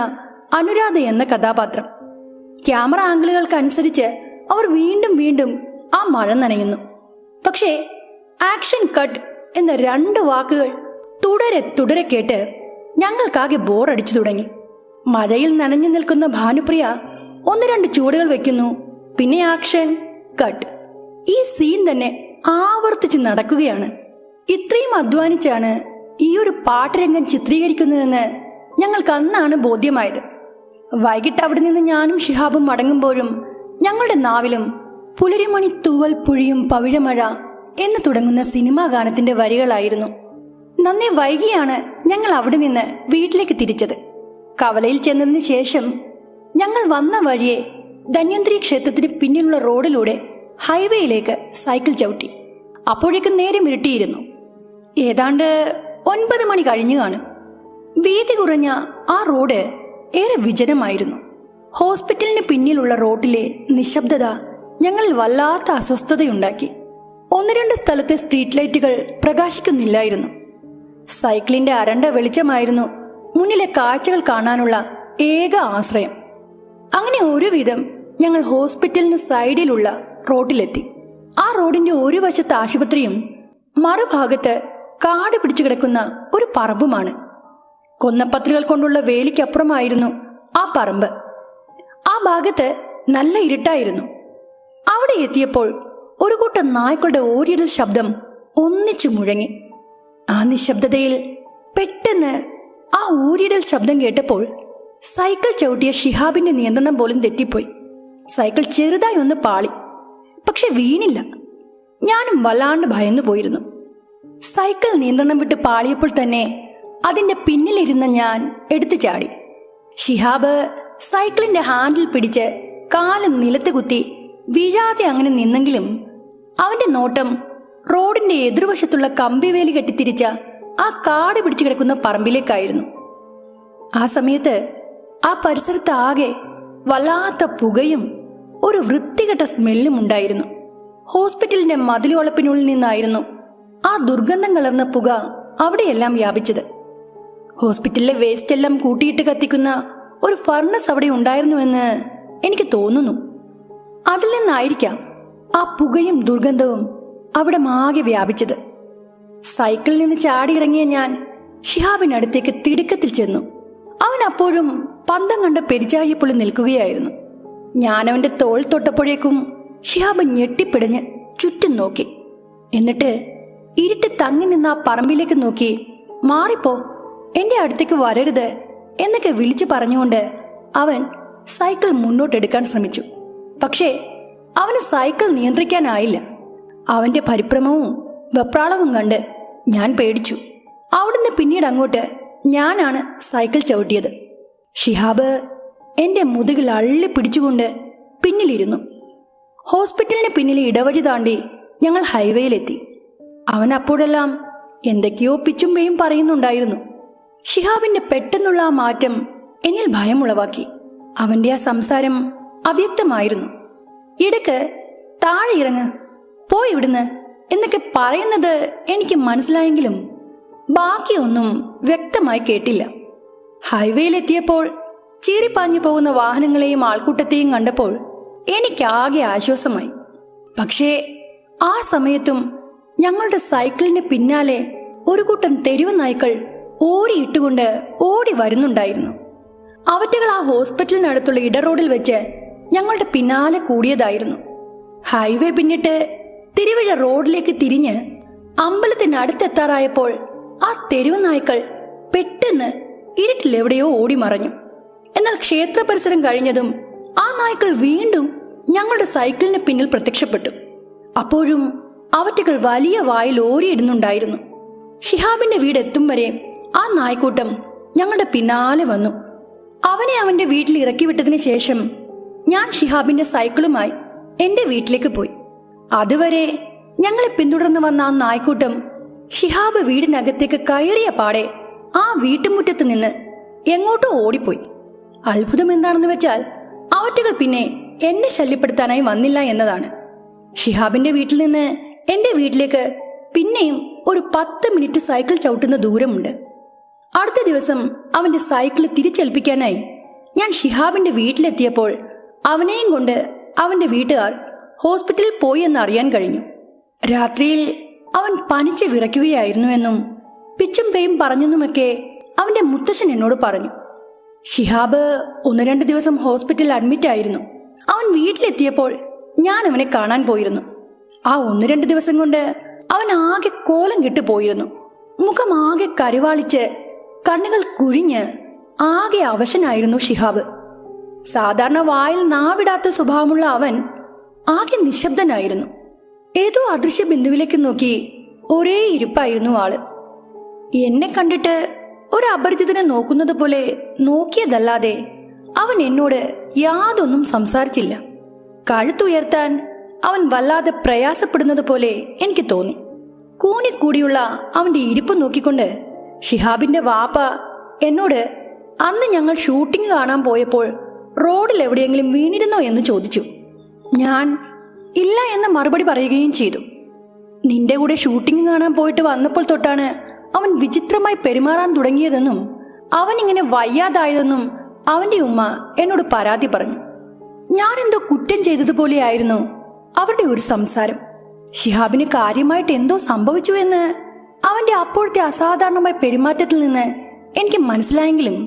അനുരാധ എന്ന കഥാപാത്രം. ക്യാമറ ആംഗിളുകൾക്കനുസരിച്ച് അവർ വീണ്ടും വീണ്ടും ആ മഴ നനയുന്നു. പക്ഷേ ആക്ഷൻ കട്ട് എന്ന 2 വാക്കുകൾ തുടരെ തുടരെ കേട്ട് ഞങ്ങൾക്കാകെ ബോറടിച്ചു തുടങ്ങി. മഴയിൽ നനഞ്ഞു നിൽക്കുന്ന ഭാനുപ്രിയ 1-2 ചുവടുകൾ വെക്കുന്നു, പിന്നെ ആക്ഷൻ കട്ട്. ഈ സീൻ തന്നെ ആവർത്തിച്ച് നടക്കുകയാണ്. ഇത്രയും അധ്വാനിച്ചാണ് ഈ ഒരു പാട്ടുരംഗം ചിത്രീകരിക്കുന്നതെന്ന് ഞങ്ങൾക്ക് അന്നാണ് ബോധ്യമായത്. വൈകിട്ട് അവിടെ നിന്ന് ഞാനും ഷിഹാബും മടങ്ങുമ്പോഴും ഞങ്ങളുടെ നാവിലും പുലരിമണി തൂവൽ പുഴിയും പവിഴമഴ എന്ന് തുടങ്ങുന്ന സിനിമാ ഗാനത്തിന്റെ വരികളായിരുന്നു. നന്നേ വൈകിയാണ് ഞങ്ങൾ അവിടെ നിന്ന് വീട്ടിലേക്ക് തിരിച്ചത്. കവലയിൽ ചെന്നതിന് ശേഷം ഞങ്ങൾ വന്ന വഴിയെ ധന്വന്തരി ക്ഷേത്രത്തിന് പിന്നിലുള്ള റോഡിലൂടെ ഹൈവേയിലേക്ക് സൈക്കിൾ ചവിട്ടി. അപ്പോഴേക്കും നേരം ഇരുട്ടിയിരുന്നു. ഏതാണ്ട് 9 മണി കഴിഞ്ഞു കാണും. വീതി കുറഞ്ഞ ആ റോഡ് ഏറെ വിജനമായിരുന്നു. ഹോസ്പിറ്റലിന് പിന്നിലുള്ള റോഡിലെ നിശബ്ദത ഞങ്ങളിൽ വല്ലാത്ത അസ്വസ്ഥതയുണ്ടാക്കി. 1-2 സ്ഥലത്തെ സ്ട്രീറ്റ് ലൈറ്റുകൾ പ്രകാശിക്കുന്നില്ലായിരുന്നു. സൈക്കിളിന്റെ അരണ്ട വെളിച്ചമായിരുന്നു മുന്നിലെ കാഴ്ചകൾ കാണാനുള്ള ഏക ആശ്രയം. അങ്ങനെ ഒരുവിധം ഞങ്ങൾ ഹോസ്പിറ്റലിന് സൈഡിലുള്ള റോഡിലെത്തി. ആ റോഡിന്റെ ഒരു വശത്ത് ആശുപത്രിയും മറുഭാഗത്ത് കാട് പിടിച്ചു കിടക്കുന്ന ഒരു പറമ്പുമാണ്. കൊന്നപ്പത്രികൾ കൊണ്ടുള്ള വേലിക്കപ്പുറമായിരുന്നു ആ പറമ്പ്. ആ ഭാഗത്ത് നല്ല ഇരുട്ടായിരുന്നു. അവിടെ എത്തിയപ്പോൾ ഒരു കൂട്ടം നായ്ക്കളുടെ ഓരിയിടൽ ശബ്ദം ഒന്നിച്ചു മുഴങ്ങി. ആ നിശബ്ദതയിൽ പെട്ടെന്ന് ആ ഊരിയിടൽ ശബ്ദം കേട്ടപ്പോൾ സൈക്കിൾ ചവിട്ടിയ ഷിഹാബിന്റെ നിയന്ത്രണം പോലും തെറ്റിപ്പോയി. സൈക്കിൾ ചെറുതായി ഒന്ന് പാളി, പക്ഷെ വീണില്ല. ഞാനും വല്ലാണ്ട് ഭയന്നു പോയിരുന്നു. സൈക്കിൾ നിയന്ത്രണം വിട്ട് പാളിയപ്പോൾ തന്നെ അതിന്റെ പിന്നിലിരുന്ന ഞാൻ എടുത്തു ചാടി. ഷിഹാബ് സൈക്കിളിന്റെ ഹാൻഡിൽ പിടിച്ച് കാല് നിലത്ത് കുത്തി വീഴാതെ അങ്ങനെ നിന്നെങ്കിലും അവന്റെ നോട്ടം റോഡിന്റെ എതിർവശത്തുള്ള കമ്പിവേലി കെട്ടിത്തിരിച്ച ആ കാട് പിടിച്ചു കിടക്കുന്ന പറമ്പിലേക്കായിരുന്നു. ആ സമയത്ത് ആ പരിസരത്ത് ആകെ വല്ലാത്ത പുകയും ഒരു വൃത്തികെട്ട സ്മെല്ലും ഉണ്ടായിരുന്നു. ഹോസ്പിറ്റലിന്റെ മതിലുവളപ്പിനുള്ളിൽ നിന്നായിരുന്നു ആ ദുർഗന്ധം കലർന്ന പുക അവിടെയെല്ലാം വ്യാപിച്ചത്. ഹോസ്പിറ്റലിലെ വേസ്റ്റ് എല്ലാം കൂട്ടിയിട്ട് കത്തിക്കുന്ന ഒരു ഫർണസ് അവിടെ ഉണ്ടായിരുന്നുവെന്ന് എനിക്ക് തോന്നുന്നു. അതിൽ നിന്നായിരിക്കാം ആ പുകയും ദുർഗന്ധവും അവിടെ ആകെ വ്യാപിച്ചത്. സൈക്കിളിൽ നിന്ന് ചാടിയിറങ്ങിയ ഞാൻ ഷിഹാബിനടുത്തേക്ക് തിടുക്കത്തിൽ ചെന്നു. അവൻ അപ്പോഴും പന്തം കണ്ട പെരിച്ചാഴിപ്പുള്ളി നിൽക്കുകയായിരുന്നു. ഞാനവന്റെ തോൾ തൊട്ടപ്പോഴേക്കും ഷിഹാബ് ഞെട്ടിപ്പിടഞ്ഞ് ചുറ്റും നോക്കി. എന്നിട്ട് ഇരുട്ട് തങ്ങി നിന്ന ആ പറമ്പിലേക്ക് നോക്കി, മാറിപ്പോ, എന്റെ അടുത്തേക്ക് വരരുത് എന്നൊക്കെ വിളിച്ചു പറഞ്ഞുകൊണ്ട് അവൻ സൈക്കിൾ മുന്നോട്ടെടുക്കാൻ ശ്രമിച്ചു. പക്ഷേ അവന് സൈക്കിൾ നിയന്ത്രിക്കാനായില്ല. അവന്റെ പരിഭ്രമവും വെപ്രാളവും കണ്ട് ഞാൻ പേടിച്ചു. അവിടുന്ന് പിന്നീട് അങ്ങോട്ട് ഞാനാണ് സൈക്കിൾ ചവിട്ടിയത്. ഷിഹാബ് എന്റെ മുതുകിൽ അള്ളി പിടിച്ചുകൊണ്ട് പിന്നിലിരുന്നു. ഹോസ്പിറ്റലിന് പിന്നിലെ ഇടവഴി താണ്ടി ഞങ്ങൾ ഹൈവേയിലെത്തി. അവൻ അപ്പോഴെല്ലാം എന്തൊക്കെയോ പിച്ചും പേയും പറയുന്നുണ്ടായിരുന്നു. ഷിഹാബിന്റെ പെട്ടെന്നുള്ള ആ മാറ്റം എന്നിൽ ഭയമുളവാക്കി. അവന്റെ ആ സംസാരം അവ്യക്തമായിരുന്നു. ഇടയ്ക്ക് താഴെ ഇറങ്ങ്, പോയി ഇവിടുന്ന് എന്നൊക്കെ പറയുന്നത് എനിക്ക് മനസ്സിലായെങ്കിലും ബാക്കിയൊന്നും വ്യക്തമായി കേട്ടില്ല. ഹൈവേയിലെത്തിയപ്പോൾ ചീറിപ്പാഞ്ഞു പോകുന്ന വാഹനങ്ങളെയും ആൾക്കൂട്ടത്തെയും കണ്ടപ്പോൾ എനിക്കാകെ ആശ്വാസമായി. പക്ഷേ ആ സമയത്തും ഞങ്ങളുടെ സൈക്കിളിന് പിന്നാലെ ഒരു കൂട്ടം തെരുവ് നായ്ക്കൾ ഓരിയിട്ടുകൊണ്ട് ഓടി വരുന്നുണ്ടായിരുന്നു. അവറ്റകൾ ആ ഹോസ്പിറ്റലിനടുത്തുള്ള ഇടറോഡിൽ വെച്ച് ഞങ്ങളുടെ പിന്നാലെ കൂടിയതായിരുന്നു. ഹൈവേ പിന്നിട്ട് തിരുവഴ റോഡിലേക്ക് തിരിഞ്ഞ് അമ്പലത്തിനടുത്തെത്താറായപ്പോൾ ആ തെരുവ് നായ്ക്കൾ പെട്ടെന്ന് ഇരുട്ടിലെവിടെയോ ഓടി മറഞ്ഞു. എന്നാൽ ക്ഷേത്ര പരിസരം കഴിഞ്ഞതും ആ നായ്ക്കൾ വീണ്ടും ഞങ്ങളുടെ സൈക്കിളിന് പിന്നിൽ പ്രത്യക്ഷപ്പെട്ടു. അപ്പോഴും അവറ്റകൾ വലിയ വായിൽ ഓരിയിടുന്നുണ്ടായിരുന്നു. ഷിഹാബിന്റെ വീടെത്തും വരെ ആ നായ്ക്കൂട്ടം ഞങ്ങളുടെ പിന്നാലെ വന്നു. അവനെ അവന്റെ വീട്ടിൽ ഇറക്കി വിട്ടതിന് ശേഷം ഞാൻ ഷിഹാബിന്റെ സൈക്കിളുമായി എന്റെ വീട്ടിലേക്ക് പോയി. അതുവരെ ഞങ്ങളെ പിന്തുടർന്ന് വന്ന ആ നായ്ക്കൂട്ടം ഷിഹാബ് വീടിനകത്തേക്ക് കയറിയ പാടെ ആ വീട്ടുമുറ്റത്ത് നിന്ന് എങ്ങോട്ടോ ഓടിപ്പോയി. അത്ഭുതം എന്താണെന്ന് വെച്ചാൽ അവറ്റകൾ പിന്നെ എന്നെ ശല്യപ്പെടുത്താനായി വന്നില്ല എന്നതാണ്. ഷിഹാബിന്റെ വീട്ടിൽ നിന്ന് എന്റെ വീട്ടിലേക്ക് പിന്നെയും ഒരു 10 മിനിറ്റ് സൈക്കിൾ ചവിട്ടുന്ന ദൂരമുണ്ട്. അടുത്ത ദിവസം അവന്റെ സൈക്കിൾ തിരിച്ചേൽപ്പിക്കാനായി ഞാൻ ഷിഹാബിന്റെ വീട്ടിലെത്തിയപ്പോൾ അവനെയും കൊണ്ട് അവന്റെ വീട്ടുകാർ ഹോസ്പിറ്റലിൽ പോയി എന്ന് അറിയാൻ കഴിഞ്ഞു. രാത്രിയിൽ അവൻ പനിച്ച് വിറയ്ക്കുകയായിരുന്നുവെന്നും പിച്ചും പേയും പറഞ്ഞെന്നുമൊക്കെ അവന്റെ മുത്തശ്ശൻ എന്നോട് പറഞ്ഞു. ഷിഹാബ് 1-2 ദിവസം ഹോസ്പിറ്റലിൽ അഡ്മിറ്റ് ആയിരുന്നു. അവൻ വീട്ടിലെത്തിയപ്പോൾ ഞാൻ അവനെ കാണാൻ പോയിരുന്നു. ആ 1-2 ദിവസം കൊണ്ട് അവൻ ആകെ കോലം കെട്ടു പോയിരുന്നു. മുഖം ആകെ കരുവാളിച്ച് കണ്ണുകൾ കുഴിഞ്ഞ് ആകെ അവശനായിരുന്നു ഷിഹാബ്. സാധാരണ വായിൽ നാവിടാത്ത സ്വഭാവമുള്ള അവൻ ആകെ നിശബ്ദനായിരുന്നു. ഏതോ അദൃശ്യ ബിന്ദുവിലേക്ക് നോക്കി ഒരേ ഇരിപ്പായിരുന്നു ആള്. എന്നെ കണ്ടിട്ട് ഒരു അപരിചിതനെ നോക്കുന്നത് പോലെ നോക്കിയതല്ലാതെ അവൻ എന്നോട് യാതൊന്നും സംസാരിച്ചില്ല. കഴുത്തുയർത്താൻ അവൻ വല്ലാതെ പ്രയാസപ്പെടുന്നത് പോലെ എനിക്ക് തോന്നി. കൂനിക്കൂടിയുള്ള അവന്റെ ഇരിപ്പ് നോക്കിക്കൊണ്ട് ഷിഹാബിന്റെ വാപ്പ എന്നോട് അന്ന് ഞങ്ങൾ ഷൂട്ടിംഗ് കാണാൻ പോയപ്പോൾ റോഡിൽ എവിടെയെങ്കിലും വീണിരുന്നോ എന്ന് ചോദിച്ചു. ഞാൻ ഇല്ല എന്ന് മറുപടി പറയുകയും ചെയ്തു. നിന്റെ കൂടെ ഷൂട്ടിംഗ് കാണാൻ പോയിട്ട് വന്നപ്പോൾ തൊട്ടാണ് അവൻ വിചിത്രമായി പെരുമാറാൻ തുടങ്ങിയതെന്നും അവൻ ഇങ്ങനെ വയ്യാതായതെന്നും അവന്റെ ഉമ്മ എന്നോട് പരാതി പറഞ്ഞു. ഞാൻ എന്തോ കുറ്റം ചെയ്തതുപോലെയായിരുന്നു അവരുടെ ഒരു സംസാരം. ഷിഹാബിന് കാര്യമായിട്ട് എന്തോ സംഭവിച്ചു എന്ന് അവന്റെ അപ്പോഴത്തെ അസാധാരണമായ പെരുമാറ്റത്തിൽ നിന്ന് എനിക്ക് മനസ്സിലായെങ്കിലും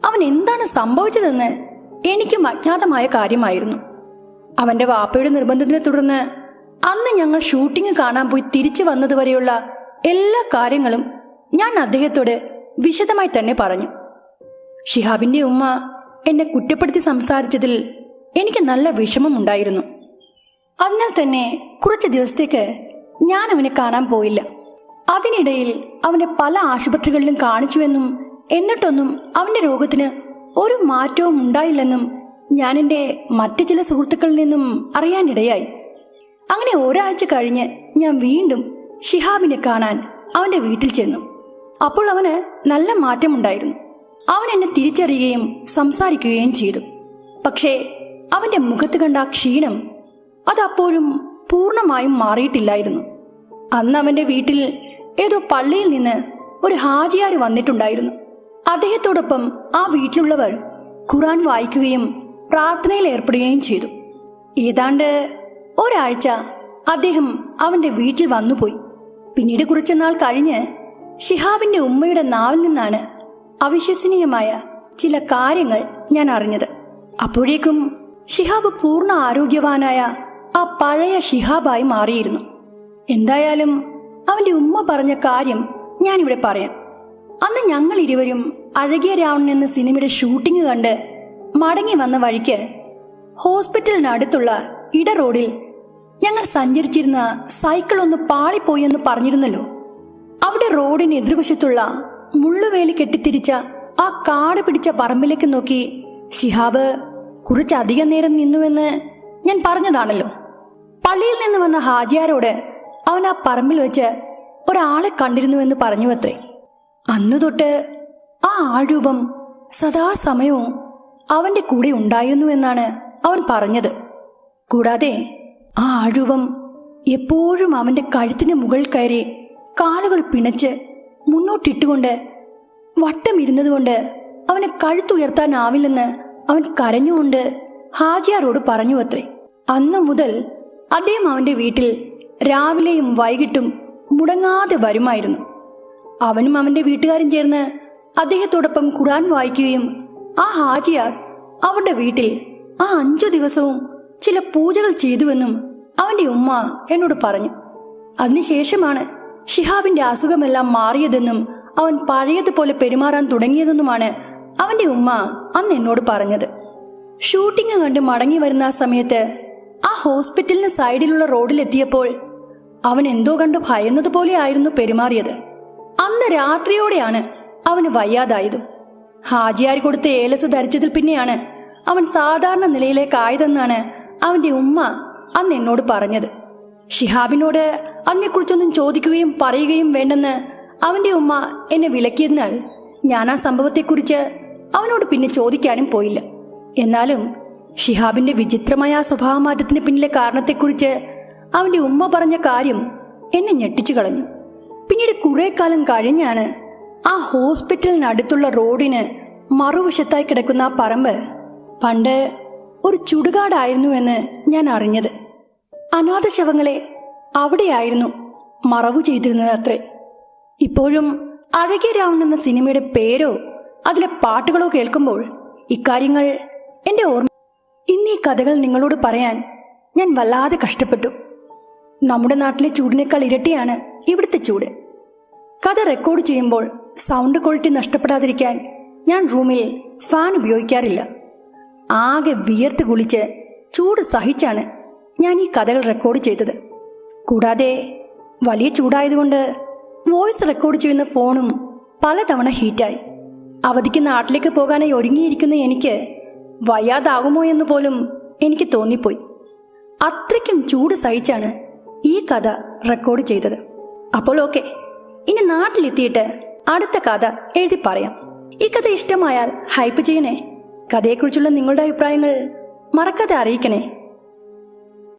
അവൻ എന്താണ് സംഭവിച്ചതെന്ന് എനിക്കും അജ്ഞാതമായ കാര്യമായിരുന്നു. അവന്റെ വാപ്പയുടെ നിർബന്ധത്തിനെ തുടർന്ന് അന്ന് ഞങ്ങൾ ഷൂട്ടിംഗ് കാണാൻ പോയി തിരിച്ചു വന്നതുവരെയുള്ള എല്ലാ കാര്യങ്ങളും ഞാൻ അദ്ദേഹത്തോട് വിശദമായി തന്നെ പറഞ്ഞു. ഷിഹാബിന്റെ ഉമ്മ എന്നെ കുറ്റപ്പെടുത്തി സംസാരിച്ചതിൽ എനിക്ക് നല്ല വിഷമമുണ്ടായിരുന്നു. അതിനാൽ തന്നെ കുറച്ച് ദിവസത്തേക്ക് ഞാൻ അവനെ കാണാൻ പോയില്ല. അതിനിടയിൽ അവനെ പല ആശുപത്രികളിലും കാണിച്ചുവെന്നും എന്നിട്ടൊന്നും അവന്റെ രോഗത്തിന് ഒരു മാറ്റവും ഉണ്ടായില്ലെന്നും ഞാൻ എൻ്റെ മറ്റു ചില സുഹൃത്തുക്കളിൽ നിന്നും അറിയാനിടയായി. അങ്ങനെ ഒരാഴ്ച കഴിഞ്ഞ് ഞാൻ വീണ്ടും ഷിഹാബിനെ കാണാൻ അവന്റെ വീട്ടിൽ ചെന്നു. അപ്പോൾ അവന് നല്ല മാറ്റമുണ്ടായിരുന്നു. അവൻ എന്നെ തിരിച്ചറിയുകയും സംസാരിക്കുകയും ചെയ്തു. പക്ഷേ അവന്റെ മുഖത്ത് കണ്ട ആ ക്ഷീണം അതപ്പോഴും പൂർണ്ണമായും മാറിയിട്ടില്ലായിരുന്നു. അന്ന് അവന്റെ വീട്ടിൽ ഏതോ പള്ളിയിൽ നിന്ന് ഒരു ഹാജിയാർ വന്നിട്ടുണ്ടായിരുന്നു. അദ്ദേഹത്തോടൊപ്പം ആ വീട്ടിലുള്ളവർ ഖുർആൻ വായിക്കുകയും പ്രാർത്ഥനയിൽ ഏർപ്പെടുകയും ചെയ്തു. ഏതാണ്ട് ഒരാഴ്ച അദ്ദേഹം അവന്റെ വീട്ടിൽ വന്നുപോയി. പിന്നീട് കുറച്ചുനാൾ കഴിഞ്ഞ് ഷിഹാബിന്റെ ഉമ്മയുടെ നാവിൽ നിന്നാണ് അവിശ്വസനീയമായ ചില കാര്യങ്ങൾ ഞാൻ അറിഞ്ഞത്. അപ്പോഴേക്കും ഷിഹാബ് പൂർണ്ണ ആരോഗ്യവാനായ ആ പഴയ ഷിഹാബായി മാറിയിരുന്നു. എന്തായാലും അവന്റെ ഉമ്മ പറഞ്ഞ കാര്യം ഞാനിവിടെ പറയാം. അന്ന് ഞങ്ങൾ ഇരുവരും അഴകിയ രാവണൻ എന്ന സിനിമയുടെ ഷൂട്ടിംഗ് കണ്ട് മടങ്ങി വന്ന വഴിക്ക് ഹോസ്പിറ്റലിനടുത്തുള്ള ഇട റോഡിൽ ഞങ്ങൾ സഞ്ചരിച്ചിരുന്ന സൈക്കിൾ ഒന്ന് പാളിപ്പോയി എന്ന് പറഞ്ഞിരുന്നല്ലോ. അവിടെ റോഡിന് എതിർവശത്തുള്ള മുള്ളുവേലി കെട്ടിത്തിരിച്ച ആ കാട് പിടിച്ച പറമ്പിലേക്ക് നോക്കി ഷിഹാബ് കുറച്ചധികം നേരം നിന്നുവെന്ന് ഞാൻ പറഞ്ഞതാണല്ലോ. പള്ളിയിൽ നിന്ന് വന്ന ഹാജിയാരോട് അവൻ ആ പറമ്പിൽ വെച്ച് ഒരാളെ കണ്ടിരുന്നുവെന്ന് പറഞ്ഞു അത്രേ. അന്നു തൊട്ട് ആ ആൾരൂപം സദാസമയവും അവന്റെ കൂടെ ഉണ്ടായിരുന്നുവെന്നാണ് അവൻ പറഞ്ഞത്. കൂടാതെ ആ ആൾരൂപം എപ്പോഴും അവന്റെ കഴുത്തിന് മുകളിൽ കയറി കാലുകൾ പിണച്ച് മുന്നോട്ടിട്ടുകൊണ്ട് വട്ടമിരുന്നതുകൊണ്ട് അവന് കഴുത്തുയർത്താനാവില്ലെന്ന് അവൻ കരഞ്ഞുകൊണ്ട് ഹാജിയാരോട് പറഞ്ഞു അത്രേ. അന്നു മുതൽ അദ്ദേഹം അവന്റെ വീട്ടിൽ രാവിലെയും വൈകിട്ടും മുടങ്ങാതെ വരുമായിരുന്നു. അവനും അവന്റെ വീട്ടുകാരും ചേർന്ന് അദ്ദേഹത്തോടൊപ്പം ഖുർആൻ വായിക്കുകയും ആ ഹാജിയാർ അവരുടെ വീട്ടിൽ ആ 5 ദിവസവും ചില പൂജകൾ ചെയ്തുവെന്നും അവന്റെ ഉമ്മ എന്നോട് പറഞ്ഞു. അതിനുശേഷമാണ് ഷിഹാബിന്റെ അസുഖമെല്ലാം മാറിയതെന്നും അവൻ പഴയതുപോലെ പെരുമാറാൻ തുടങ്ങിയതെന്നുമാണ് അവന്റെ ഉമ്മ അന്ന് എന്നോട് പറഞ്ഞത്. ഷൂട്ടിംഗ് കണ്ട് മടങ്ങി വരുന്ന ആ സമയത്ത് ആ ഹോസ്പിറ്റലിന് സൈഡിലുള്ള റോഡിലെത്തിയപ്പോൾ അവൻ എന്തോ കണ്ട് ഭയന്നതുപോലെ ആയിരുന്നു പെരുമാറിയത്. അന്ന് രാത്രിയോടെയാണ് അവന് വയ്യാതായതും. ഹാജിയാർ കൊടുത്ത ഏലസ് ധരിച്ചതിൽ പിന്നെയാണ് അവൻ സാധാരണ നിലയിലേക്കായതെന്നാണ് അവന്റെ ഉമ്മ അന്ന് എന്നോട് പറഞ്ഞത്. ഷിഹാബിനോട് അതിനെക്കുറിച്ചൊന്നും ചോദിക്കുകയും പറയുകയും വേണ്ടെന്ന് അവന്റെ ഉമ്മ എന്നെ വിലക്കിയതിനാൽ ഞാൻ ആ സംഭവത്തെക്കുറിച്ച് അവനോട് പിന്നെ ചോദിക്കാനും പോയില്ല. എന്നാലും ഷിഹാബിന്റെ വിചിത്രമായ സ്വഭാവമാറ്റത്തിന് പിന്നിലെ കാരണത്തെക്കുറിച്ച് അവന്റെ ഉമ്മ പറഞ്ഞ കാര്യം എന്നെ ഞെട്ടിച്ചു കളഞ്ഞു. പിന്നീട് കുറെ കാലം കഴിഞ്ഞാണ് ആ ഹോസ്പിറ്റലിനടുത്തുള്ള റോഡിന് മറുവശത്തായി കിടക്കുന്ന ആ പറമ്പ് പണ്ട് ഒരു ചുടുകാടായിരുന്നു എന്ന് ഞാൻ അറിഞ്ഞത്. അനാഥ ശവങ്ങളെ അവിടെയായിരുന്നു മറവു ചെയ്തിരുന്നത് അത്രേ. ഇപ്പോഴും അഴകിയ രാവൺ എന്ന സിനിമയുടെ പേരോ അതിലെ പാട്ടുകളോ കേൾക്കുമ്പോൾ ഇക്കാര്യങ്ങൾ എൻ്റെ ഓർമ്മ. ഇന്നീ കഥകൾ നിങ്ങളോട് പറയാൻ ഞാൻ വല്ലാതെ കഷ്ടപ്പെട്ടു. നമ്മുടെ നാട്ടിലെ ചൂടിനേക്കാൾ ഇരട്ടിയാണ് ഇവിടുത്തെ ചൂട്. കഥ റെക്കോർഡ് ചെയ്യുമ്പോൾ സൗണ്ട് ക്വാളിറ്റി നഷ്ടപ്പെടാതിരിക്കാൻ ഞാൻ റൂമിൽ ഫാൻ ഉപയോഗിക്കാറില്ല. ആകെ വിയർത്ത് കുളിച്ച് ചൂട് സഹിച്ചാണ് ഞാൻ ഈ കഥകൾ റെക്കോർഡ് ചെയ്തത്. കൂടാതെ വലിയ ചൂടായതുകൊണ്ട് വോയിസ് റെക്കോർഡ് ചെയ്യുന്ന ഫോണും പലതവണ ഹീറ്റായി. അവധിക്ക് നാട്ടിലേക്ക് പോകാനായി ഒരുങ്ങിയിരിക്കുന്ന എനിക്ക് വയ്യാതാകുമോ എന്ന് പോലും എനിക്ക് തോന്നിപ്പോയി. അത്രയ്ക്കും ചൂട് സഹിച്ചാണ് ഈ കഥ റെക്കോർഡ് ചെയ്തത്. അപ്പോൾ ഓക്കെ, ഇനി നാട്ടിലെത്തിയിട്ട് അടുത്ത കഥ എഴുതി പറയാം. ഈ കഥ ഇഷ്ടമായാൽ ഹൈപ്പ് ചെയ്യണേ. കഥയെക്കുറിച്ചുള്ള നിങ്ങളുടെ അഭിപ്രായങ്ങൾ മറക്കാതെ അറിയിക്കണേ.